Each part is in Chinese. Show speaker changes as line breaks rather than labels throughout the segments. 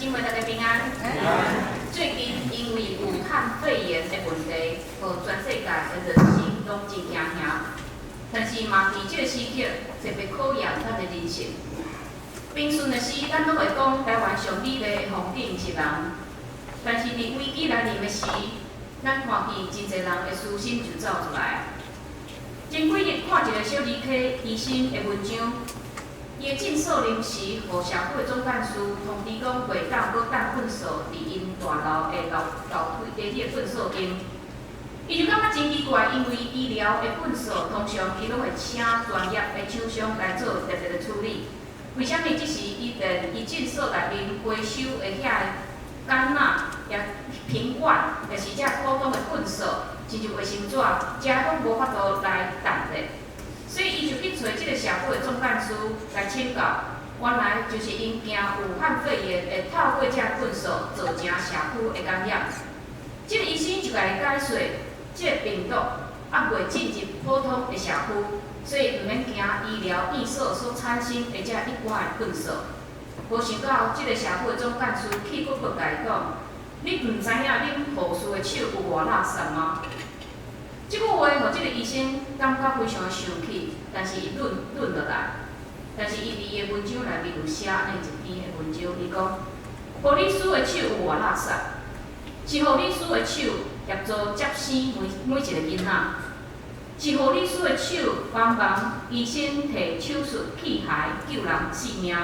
姊妹大家平安。最近因为武汉肺炎的问题，互全世界的人心拢真惊吓。但是嘛，伫这个时刻特别考验咱的人性。平顺的时，咱拢会讲台湾上美丽的风景是人，但是伫危机来临的时，咱看见真侪人的私心就走出来。前几日看一个小儿科医生的文章。 伊的诊所临时，互社会总干事通知讲，袂当搁等粪扫伫因大楼的楼梯的粪扫间。伊就感觉真奇怪，因为医疗的粪扫通常伊拢会请专业的厂商来做特别的处理。为虾米即时伊连伊诊所内面回收的遐干仔、也瓶罐，也是遮普通的粪扫，亲像卫生纸，遮拢无法度来等咧。 所以，伊就去找即个社会的总干事来请教，原来就是因惊武汉肺炎会透过这粪扫造成社区的感染。即个医生就甲伊解说，即个病毒未进入普通的社区，所以毋免惊医疗院所所产生的这一寡的粪扫。无想到，即个社会总干事气骨骨甲伊讲：“你毋知影恁护士的手有偌垃圾吗？” 即句话，互即个医生感觉非常的生气，但是伊忍落来。但是伊伫伊的文章内面有写安尼一篇的文章，伊讲：护理师的手有偌垃圾，是护理师的手协助接生每一个囡仔，是护理师的手帮忙医生摕手术器械救人性命，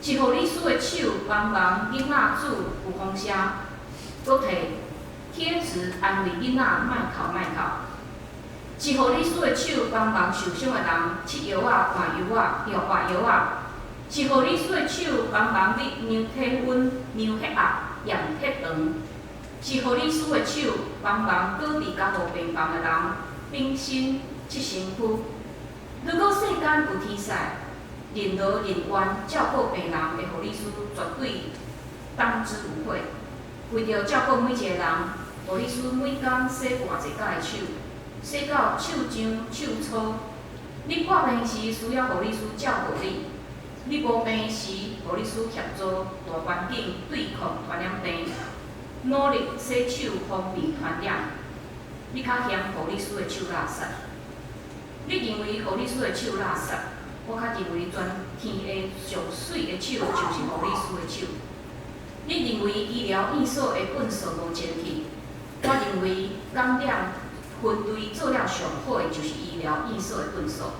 是护理师的手帮忙囡仔煮有风声，搁摕 贴纸安慰囡仔莫哭莫哭，是护理师的手帮忙受伤的人吃药啊、换药啊、换药啊，是护理师的手帮忙你量体温、量血压、验血糖，是护理师的手帮忙各地甲无病房的人冰心七身躯。如果世间有天使，任劳任怨照顾病人的护理师绝对当之无愧。为着照顾每一个人。 护理师每工洗偌济摆的手，洗到手痒手粗。你破病时需要护理师照顾你，你无病时护理师协助大环境对抗传染病，努力洗手防避传染。你较嫌护理师的手垃圾，你认为护理师的手垃圾，我较认为全天下上水的手就是护理师的手。你认为医疗院所的粪扫无前去？ 我认为感染分类做了上好的就是医疗院所的粪扫。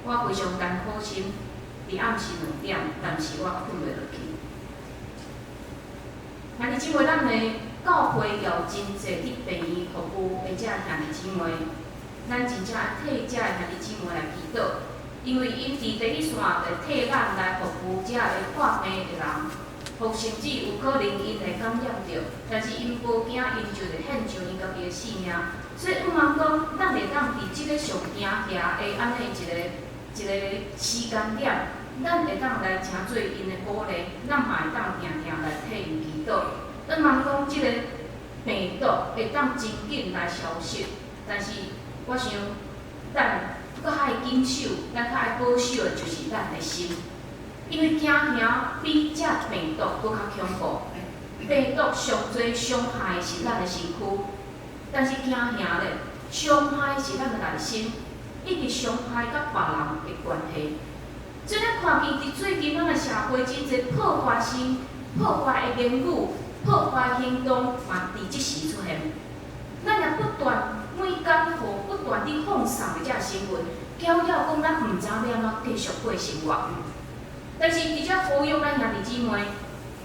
我非常艰苦心，伫暗时2点，但是我困袂落去。兄弟姊妹，咱的教会有真侪伫病院服务的遮兄弟姊妹，咱真正替遮兄弟姊妹来祈祷，因为因伫第一线来替咱来服务遮的患病的人。 或甚至有可能因会感染着，但是因无惊，因就会献上因家己的性命。所以，毋茫讲，咱会当伫即个上惊吓的安尼一个时间点，咱会当来请做因的鼓励，咱嘛会当定定来替因祈祷。毋茫讲，即个病毒会当真紧来消失，但是我想，咱搁较爱紧守，咱较爱保守的就是咱的心。 因为惊吓比这病毒搁较恐怖，病毒上最伤害的是咱的身躯，但是惊吓咧，伤害是咱的内心，以及伤害甲别人的关系。所以咱看见伫最近咱的社会真侪破坏性、破坏的言语、破坏行动，嘛伫即时出现。咱也不断每天不断地放送的这新闻，搅讲咱毋知要安怎继续过生活。 但是，伫遮呼吁咱兄弟姊妹，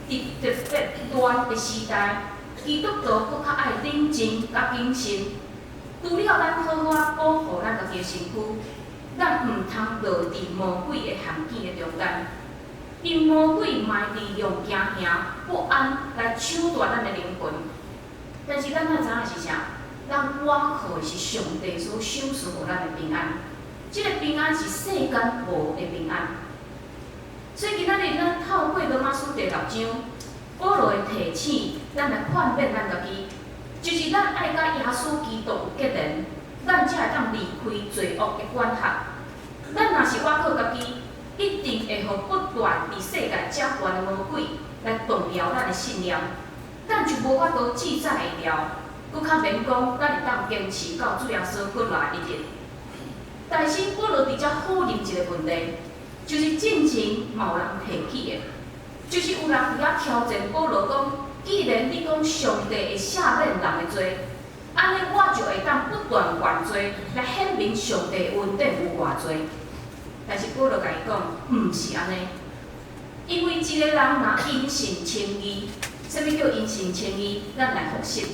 伫特别乱的时代，基督徒搁较爱冷静甲谨慎。除了咱好好保护咱家己的身躯，咱毋通落伫魔鬼的陷阱的中间。因魔鬼卖利用惊吓、不安来抢夺咱的灵魂。但是咱哪知影是啥？咱倚靠的是上帝所赏赐予咱的平安。这个平安是世间无的平安。 所以今仔日咱透过罗马书第6章，保罗的提醒，咱来劝勉咱家己，就是咱爱甲耶稣基督有结连，咱才会当离开罪恶的管辖。咱若是倚靠家己，一定会互不断伫世界搅乱的魔鬼来动摇咱的信念，咱就无法度记载会了，搁较免讲咱会当坚持到主耶稣过来一日。但是保罗伫遮否认一个问题，就是进前嘛有人提起的，就是有人伫遐挑战保罗讲，既然你讲上帝会赦免人的罪，安尼我就会当不断原罪来显明上帝恩典有偌济。但是保罗甲伊讲，毋是安尼，因为一个人若因信称义，啥物叫因信称义？咱来复习，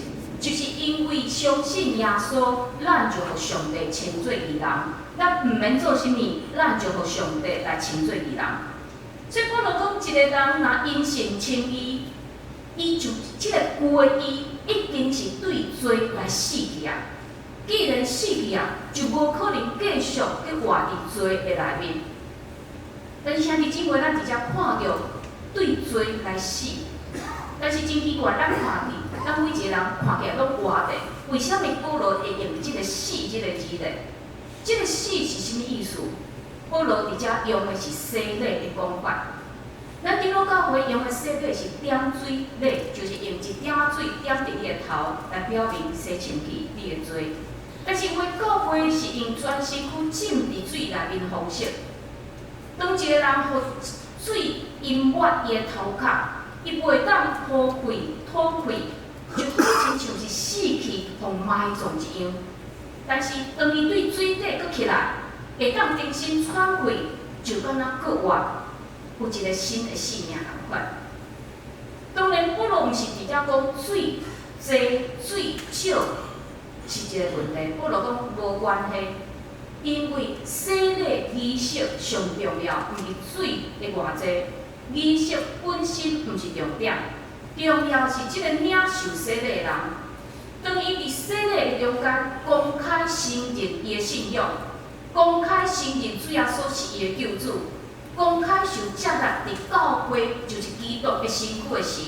就是因为相信耶稣，咱就互上帝称做义人。咱毋免做啥物，咱就互上帝来称做义人。所以保罗讲，一个人若因信称义，伊就即个有的伊已经是对罪来死去啊。既然死去啊，就无可能继续去活伫罪的内面。但是兄弟姊妹，咱直接看到对罪来死，但是真奇怪，咱看伫，咱每一个人看起来拢活的，为什么保罗会用即个死即个字呢？即个死是啥物意思？保罗伫遮用的是洗礼的讲法。咱基督教会用的洗礼是点水礼，就是用一点仔水点伫你的头，来表明洗清去你的罪。但是有的教会是用全身躯浸伫水内面的方式。当一个人互水淹没伊的头壳，伊袂当呼气、吐气，就好亲像是死去、互埋葬一样。但是当伊对水底搁起来，会当重新喘气，就敢若搁活，有一个新的生命同款。当然，保罗毋是直接讲水多、水少是一个问题，保罗讲无关系。因为洗礼仪式上重要，毋是水的偌济，仪式本身毋是重点，重要是即个领受洗礼的人，当伊伫洗礼的中间公开承认伊的信仰，公开承认主耶稣是伊的救主，公开受接纳伫教会就是基督的身躯的时，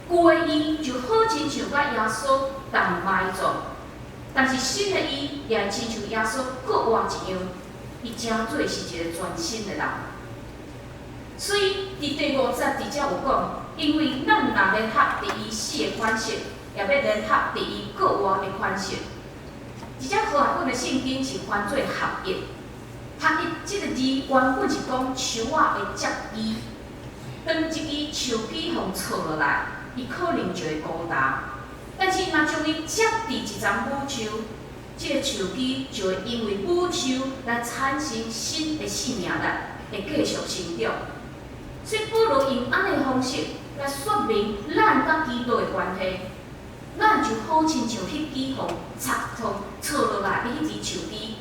旧的伊就好亲像甲耶稣同埋葬。但是新的伊也亲像耶稣搁活一样，伊真做是一个全新的人。所以伫第5节伫遮有讲，因为咱若联合伫伊死的款式，也要联合伫伊搁活的款式。伫遮荷兰本的圣经是翻做合一，合一即个字原本是讲树仔的接枝，当一支树枝互错落来，伊可能就会孤单。但是，若将伊接伫一丛母树，即个树枝就会因为母树来产生新的生命力，会继续成长。所以，保罗用安尼方式来说明咱甲基督的关系，咱就好亲像迄支互错落来的迄支树枝。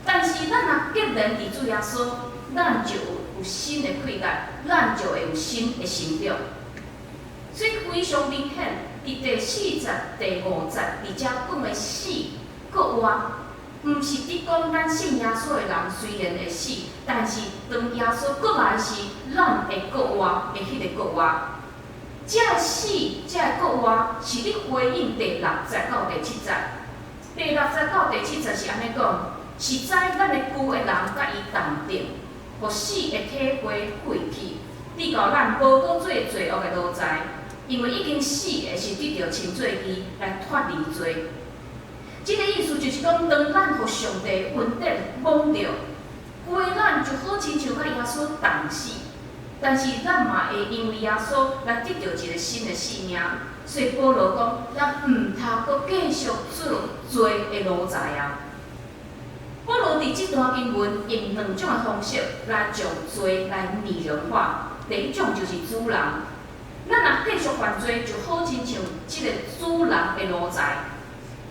但是，咱若结连伫主耶稣，咱就有新的气概，咱就会有新的成长。所以非常明显。伫第4节、第5节，伫遮讲的死、搁活，毋是伫讲咱信耶稣的人虽然会死，但是当耶稣搁来时，咱会搁活的迄个搁活。这个死、这个搁活，是咧回应第6节到第7节。第6节到第7节是安尼讲，是知咱的旧的人甲伊同定，互死的体会废去，直到咱无搁做罪恶的路在。因为已经死的是得到称做义，来脱离罪。这个意思就是讲，当咱互上帝恩典蒙着，规咱就好亲像甲耶稣同死，但是咱嘛会因为耶稣来得到一个新的生命。所以保罗讲，咱毋通搁继续做罪的路在啊。保罗伫这段经文用2种的方式来将罪来拟人化。第一种就是主人。咱若继续犯罪，就好亲像即个主人的奴才。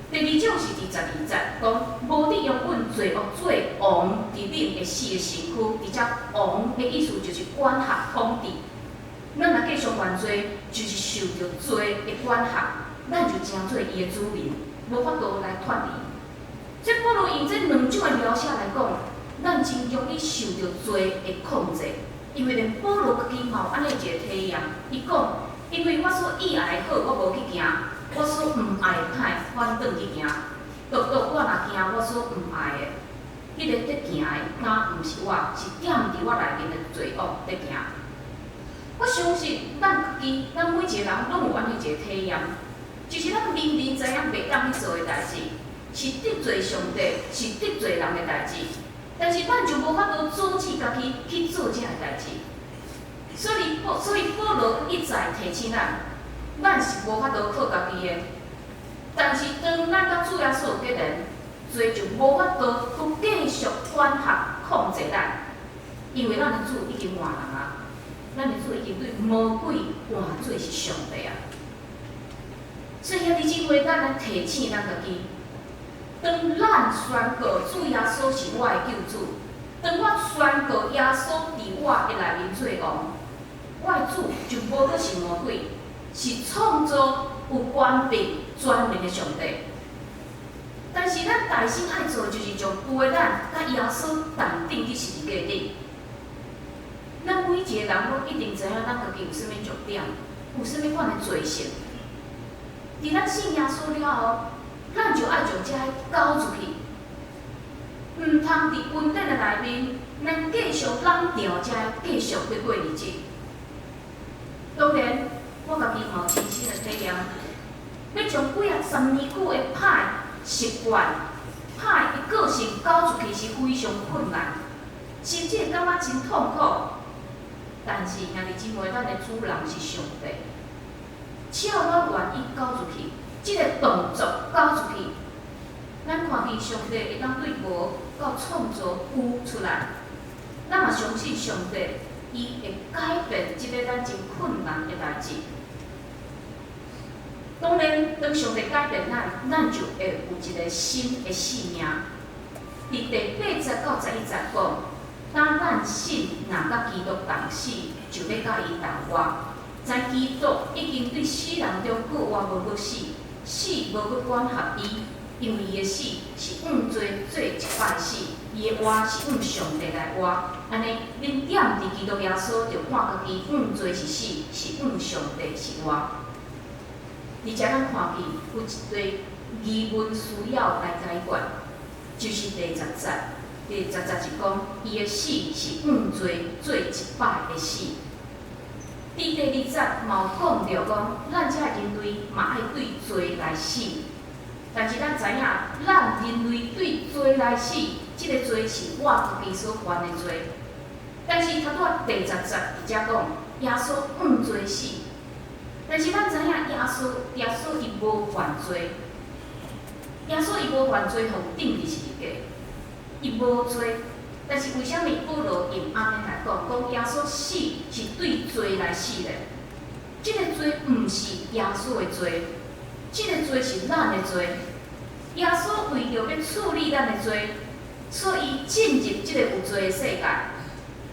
第2种是伫12节讲，无你用阮罪恶做王，伫恁会死的身躯。伫遮王的意思就是管辖、统治。咱若继续犯罪，就是受着罪的管辖，咱就成做伊的主人，无法度来脱离。所以保罗用这2种的描写来讲，咱真容易受着罪的控制。因为连保罗自己嘛有安尼一个体验，伊讲，因为我所意爱的好，我无去行；我所毋爱的歹，我转去行。独独我若行我所毋爱的，迄个在行的，敢毋是我，是踮伫我内面的罪恶在行。我相信咱家己，咱每一个人拢有安尼一个体验，就是咱明明知影袂当去做的代志，是得罪上帝，是得罪人的代志，但是咱就无法度阻止家己去做这个代志。所以保罗一再提醒咱是无法度靠家己的。但是当咱甲主耶稣结连，罪就无法度去继续管辖控制咱，因为咱的主已经换人啊。咱的主已经对魔鬼换做是上帝啊！所以兄弟姊妹，咱来提醒咱家己，当咱宣告主耶稣是我的救主，当我宣告耶稣伫我的内面做王，我的主就无阁是魔鬼，是创造有权柄、全能的上帝。但是咱大心爱做，就是将背咱甲耶稣同顶伫十字架顶。咱每一个人拢一定知影咱家己有啥物弱点，有啥物款的罪性。伫咱信耶稣了后，咱就爱将这个交出去，毋通伫恩典的内面，咱继续揽掉这个，继续去过日子。当然，我家己嘛有亲身的体验，要将几30年久的歹习惯、歹的个性交出去是非常困难，甚至会感觉真痛苦。但是兄弟姊妹，咱的主人是上帝，只要我愿意交出去，这个动作交出去，咱看见上帝会当对无到创造有出来，咱嘛相信上帝，伊会改变这个咱真困难的代志。当然，当上帝改变咱就会有一个新的生命。伫第8节到11节讲。当咱信若甲基督同死，就要甲伊同活。在基督已经对死人中佫活无佫死，死无佫管辖伊，因为伊的死是用罪做一摆死，伊的活是用上帝来活。安尼，恁点伫基督耶稣，就看家己用罪是死，是用上帝是活。而且咱看见有一堆疑问需要来解决，就是第10节。第10节是讲，伊的死是用罪做一摆的死。伫第20节嘛有讲着讲，咱这人类嘛爱对罪来死，但是咱知影，咱人类对罪来死，这个罪是我家己所犯的罪。但是头拄第10节伫遮讲，耶稣用罪死，但是咱知影耶稣伊无犯罪，耶稣伊无犯罪，互钉伫十字架。伊无罪，但是为虾米保罗用安尼来讲？讲耶稣死是对罪来死的。这个罪毋是耶稣的罪，这个罪是咱的罪。耶稣为着要处理咱的罪，所以进入这个有罪的世界。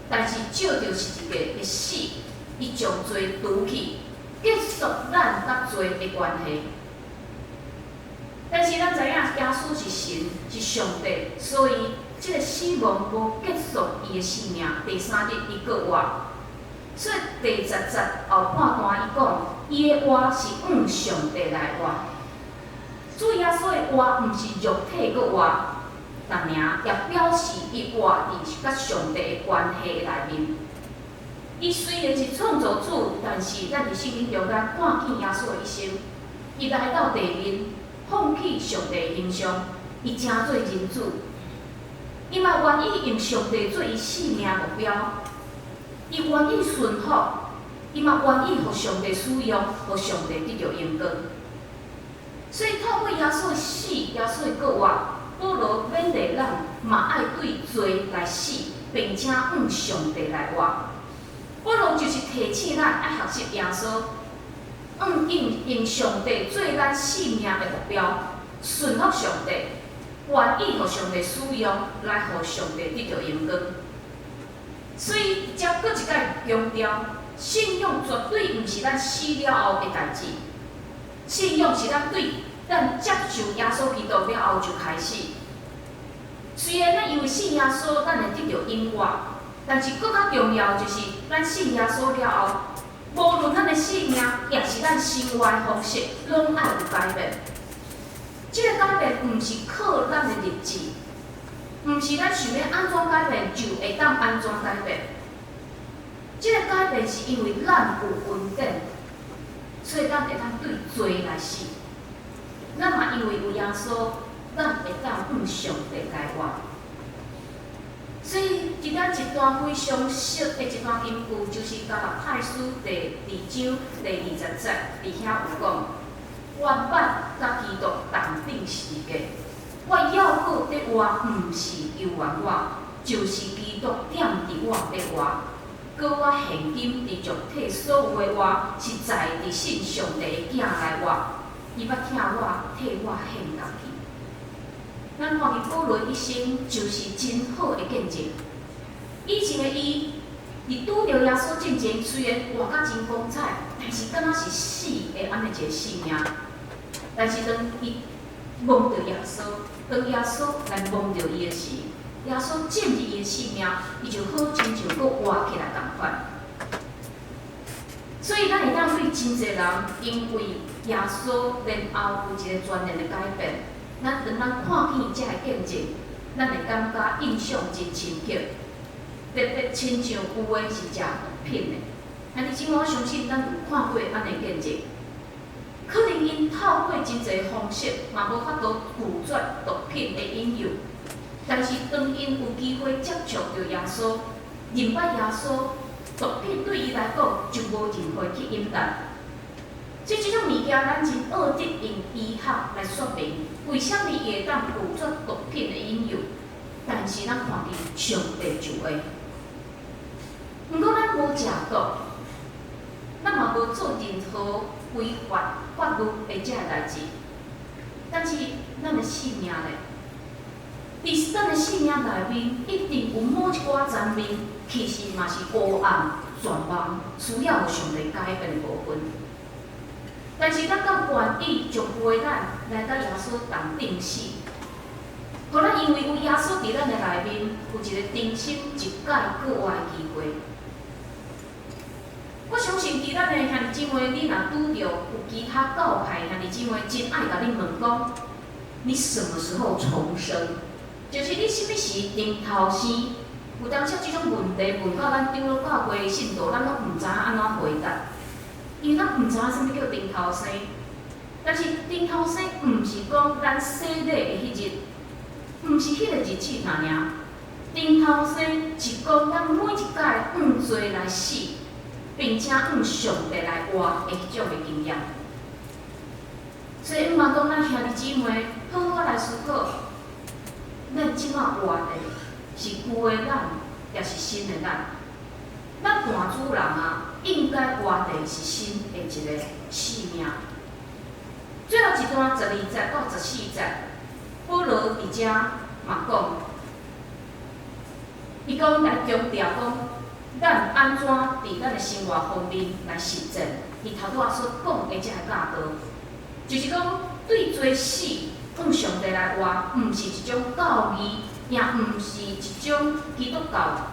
但是照着十字架的死，伊将罪除去，结束咱甲罪的关系。但是咱知影，耶稣是神，是上帝，所以这个死亡无结束伊的生命。第3日伊佫活，所以第10节后半段伊讲，伊的活是用上帝来活。主耶稣的活毋是肉体佫活，但尔也表示伊活伫甲上帝的关系内面。伊虽然是创造主，但是咱伫圣经中咱看见耶稣的一生，伊来到地面。放弃上帝的形象，伊成做人子，伊嘛愿意用上帝做伊生命目标，伊愿意顺服，伊嘛愿意互上帝使用，互上帝得到荣光。所以透过耶稣的死，耶稣的佫活，保罗勉励咱嘛爱对罪来死，并且用上帝来活。保罗就是提醒咱爱学习耶稣。用上帝做咱生命的目标，顺服上帝，愿意互上帝使用，来互上帝得到荣光。所以，则搁一摆强调，信仰绝对毋是咱死了后的代志，信仰是咱接受耶稣基督了后就开始。虽然咱因为信耶稣，咱会得到永活，但是搁较重要就是，咱信耶稣了后。无论咱的生命，也是咱生活的方式，拢爱有改变。这个改变毋是靠咱的日子，毋是咱想要安怎改变就会当安怎改变。这个改变是因为咱有恩典，所以咱会当对罪来死。咱嘛因为有耶稣，咱会当向上帝来活。所以，伫咱一段非常熟的一段金句，就是加勒泰书第2章第20节，伫遐有讲：我捌甲基督同顶时间，我要好的活，毋是由原我，就是基督点伫我的活。搁我现今伫肉体所有的活，是在伫信上帝的囝来活，伊捌听我，替我献家己。咱看见保罗一生就是真好的见证。以前的伊，伫拄着耶稣进前，虽然活甲真光彩，但是敢若是死的安尼一个性命。但是当伊望着耶稣，当耶稣来望着伊的时，耶稣建立伊的性命，伊就好亲像搁活起来同款。所以咱会当对真侪人，因为耶稣然后有一个全然的改变。咱当咱看见这个见证，咱会感觉印象真深刻，特别亲像有诶是食毒品的。但是即我相信咱有看过安尼见证，可能因透过真侪方式，嘛无法度拒绝毒品的引诱。但是当因有机会接触到耶稣，认捌耶稣，毒品对伊来讲就无任何去引导。所以即种物件，咱真学得用医学来说明，为什么伊会当拒绝毒品的引诱。但是咱看见上帝就会。毋过咱无食毒，咱嘛无做任何违法法律的这个代志。但是咱的性命咧，伫咱的性命内面，一定有某一寡层面，其实嘛是黑暗、绝望，需要有上帝改变的部分。但是咱敢愿意将陪咱来到耶稣同顶死，互咱因为有耶稣伫咱的内面，有一个重新一解过活的机会。我相信伫咱的兄弟姊妹，你若拄着有其他教派兄弟姊妹，真爱甲你问讲，你什么时候重生？就是你什么时顶头生？有当时即种问题问到咱长老教会的信徒，咱拢毋知影安怎回答。因为咱毋知影啥物叫顶头生，但是顶头生毋是讲咱洗礼的迄日，毋是迄个日子尔。顶头生是讲咱每一届向罪来死，并且向上帝来活的迄种的经验。所以，毋茫讲咱兄弟姊妹好好来思考，咱即马活的是旧的咱，也是新的咱。咱大主人啊，应该活的是新的一个生命。最后一段12节到14节，保罗伫遮嘛讲，伊讲来强调讲，咱安怎伫咱的生活方面来实践。伊头拄仔所讲的这个教导，就是讲对罪死，向上帝来活，毋是一种教义，也毋是一种基督教。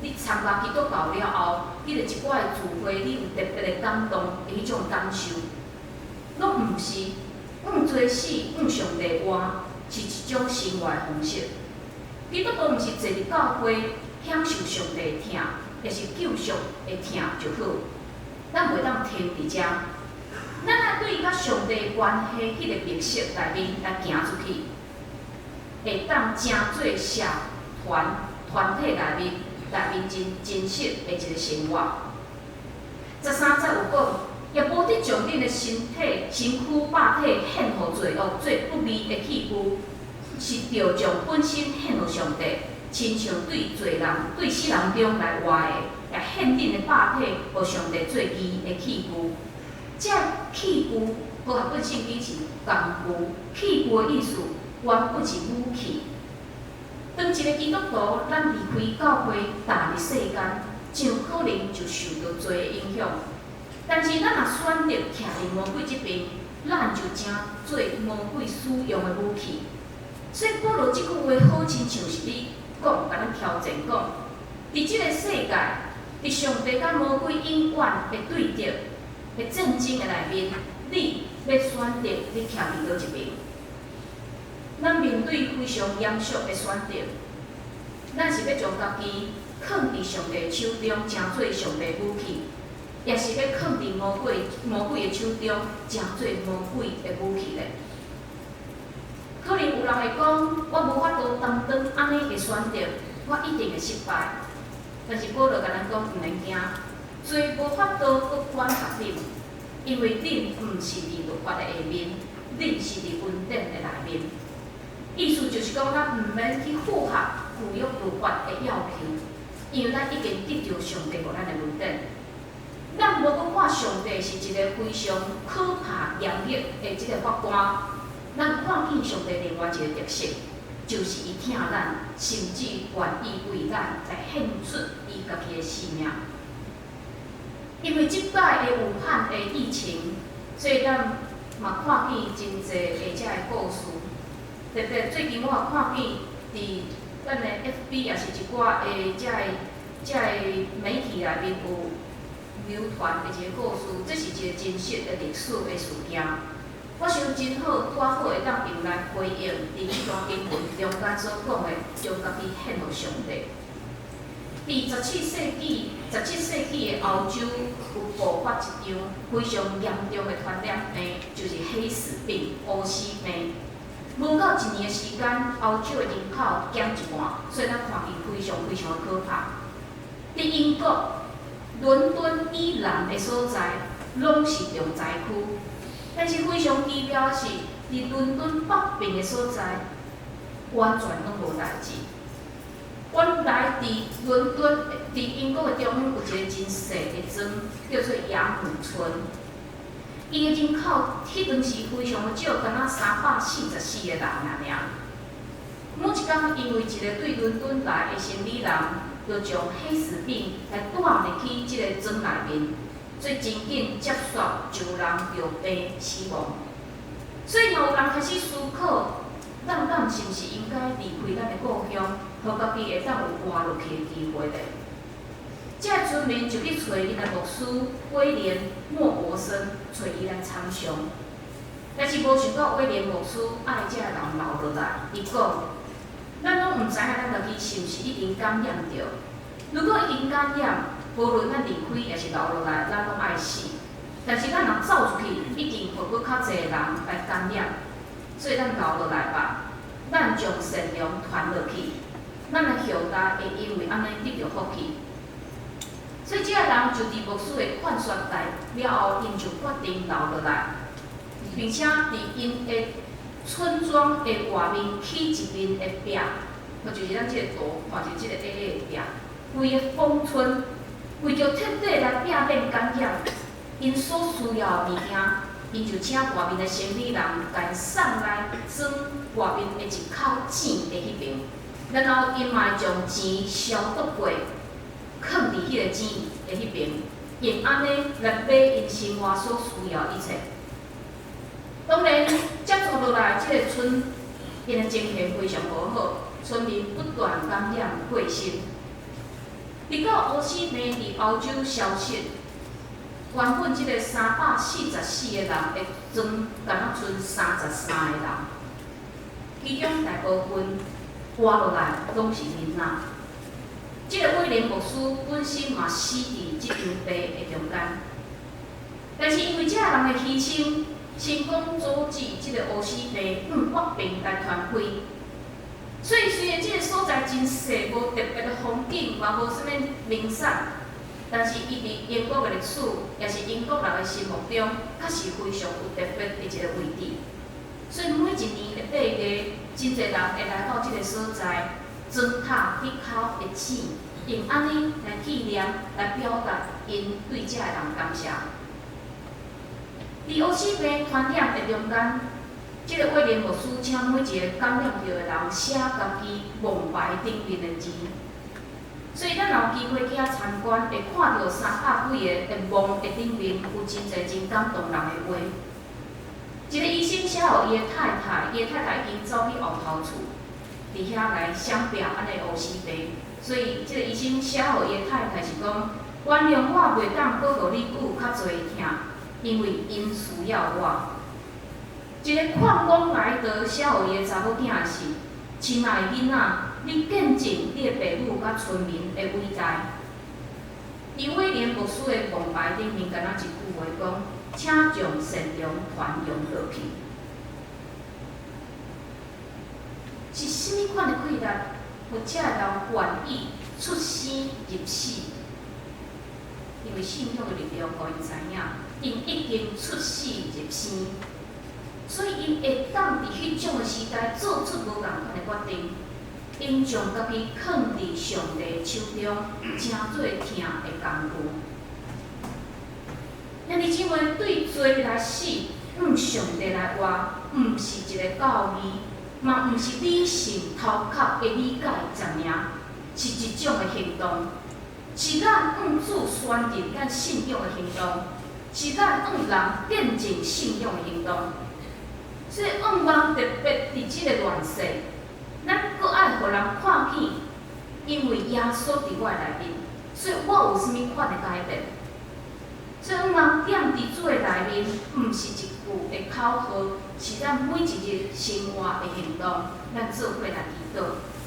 你参加基督教了后，你着一寡的聚会，你有特别的感动的迄种感受，拢毋是向罪死、向上帝活，是一种生活的方式。基督徒毋是坐伫教会享受上帝的疼，也是救赎的疼就好。咱袂当停伫遮，咱爱对甲上帝的关系迄个密室内面来行出去，会当成做社团体内面真实的一个生活。13节有讲，也无得将恁的身躯百体献互罪恶，做不义的器具，是着将本身献互上帝，亲像对罪人、对死人中来活的，也献恁的百体互上帝做义的器具。这器具，和合本圣经是工具，器具的意思原本是武器。当一个基督徒，咱离开教会，踏入世间，真可能就受到罪的影响。但是咱若选择徛伫魔鬼这边，咱就正做魔鬼使用的武器。所以保罗这句话好亲像是咧讲，甲咱挑战讲，伫这个世界，伫上帝甲魔鬼永远的对敌的战争的内面，你要选择你徛伫倒一边？咱面对非常严肃的选择，咱是要将家己放伫上帝手中，成做上帝武器，也是要放伫魔鬼的手中，成做魔鬼的武器咧。可能有人会讲，我无法度担当安尼的选择，我一定会失败。但是保罗甲咱讲，毋免惊，罪无法度去管辖恁，因为恁毋是伫律法的下面，恁是伫恩典的内面。意思就是讲，咱毋免去符合旧约律法的要求，因为咱已经得到上帝予咱的恩典。咱无去看上帝是一个非常可怕严厉的即个法官，咱看见上帝另外一个特色，就是伊疼咱，甚至愿意为咱来献出伊家己的性命。因为即摆的武汉的疫情，所以咱嘛看见真侪的遮个故事。特别最近我也看见伫咱的 FB 也是一寡的遮个媒体内面有流传的一个故事，这是一个真实的历史的事件。我想真好，拄好会当用来回应伫迄段经文中间所讲的，将家己献予上帝。伫17世纪的欧洲有爆发一场非常严重的传染病，就是黑死病、乌死病。无到1年的时间，欧洲的人口减一半，所以咱看见非常非常的可怕。伫英国伦敦以南的所在，拢是重灾区。但是非常奇妙的是，伫伦敦北边的所在，完全拢无代志。原来伫伦敦、伫英国的中央有一个真细的庄，叫做雅姆村。伊的人口迄阵是非常的少，敢若344个人尔。每一天，因为一个对伦敦来的生理人，就将黑死病来带入去即个庄内面，所以真紧接续就人就病死亡。所以，若有人开始思考，咱是毋是应该离开咱的故乡，互家己会当有活落去的机会咧？这个村民就去找因的牧师威廉·莫伯森，找伊来参详。但是无想到威廉牧师爱这个人留落来，伊讲：咱拢毋知影咱家己是毋是已经感染着。如果已经感染，无论咱离开也是留落来，咱拢爱死。但是咱若走出去，一定会佫较侪人来感染，所以咱留落来吧。咱将善良传落去，咱的后代会因为安尼得到福气。所以，这个人就伫牧师的劝说内了后，因就决定留落来，并且伫因的村庄的外面起一面的壁，就是咱这个图看着这个 A 的壁，规个封村，为着彻底来避免感染，因所需要的物件，因就请外面的生理人甲因送来装外面的一口井的迄边，然后因嘛将钱消毒过。放伫迄个钱的迄边，用安尼来买因生活所需要一切。当然，接触落来，这个村因的情形非常无好，村民不断感染过身。直到乌死病伫欧洲消失，原本这个344个人的庄，敢若剩33个人，其中大部分活落来拢是囡仔。这个威廉牧师本身嘛死伫即场病的中间，但是因为这个人的牺牲，成功阻止这个乌死病向北边来传开。所以虽然这个所在真细，无特别的风景，嘛无啥物名产，但是伊伫英国的历史，也是英国人的心目中，确实非常有特别的一个位置。所以每一年的8月，真侪人会来到这个所在。庄塔迄口的钱，用安尼来纪念、来表达因对这个人感谢。伫乌死病传染的中间，这个威廉牧师请每一个感染着的人写家己墓牌顶面的字，所以咱若有机会去遐参观，会看到300几个的墓的顶面有真侪真感动人的话。一个医生写予伊的太太，伊的太太已经走去后头厝。伫遐来相表安尼乌死病，所以即个医生写予伊的太太是讲：原谅我袂当搁互你顾较侪疼，因为因需要我。一个矿工来到写予伊的查某囝是：亲爱的囡仔，你见证你的爸母甲村民的伟大，伫威廉牧师的王牌顶面，敢若一句话讲：请将善良传扬落去。是甚物款的气力，或者人愿意出生入死？因为信仰的力量，互因知影，因已经出死入生，所以因会当伫迄种的时代做出无共款的决定。因将家己放伫上帝手中，诚做疼的工具。咱弟姊妹对罪来死，上帝来活，毋是一个教义，嘛毋是理性头壳的理解证明，是一种的行动，是咱主宣认咱信仰的行动，是咱人见证信仰的行动。所以，人特别伫即个乱世。咱搁爱互人看见，因为耶稣伫我内面，所以我有啥物款的改变。所以，踮伫主的内面，毋是一句的口号，是咱每一日生活的行动。咱做伙来祈祷。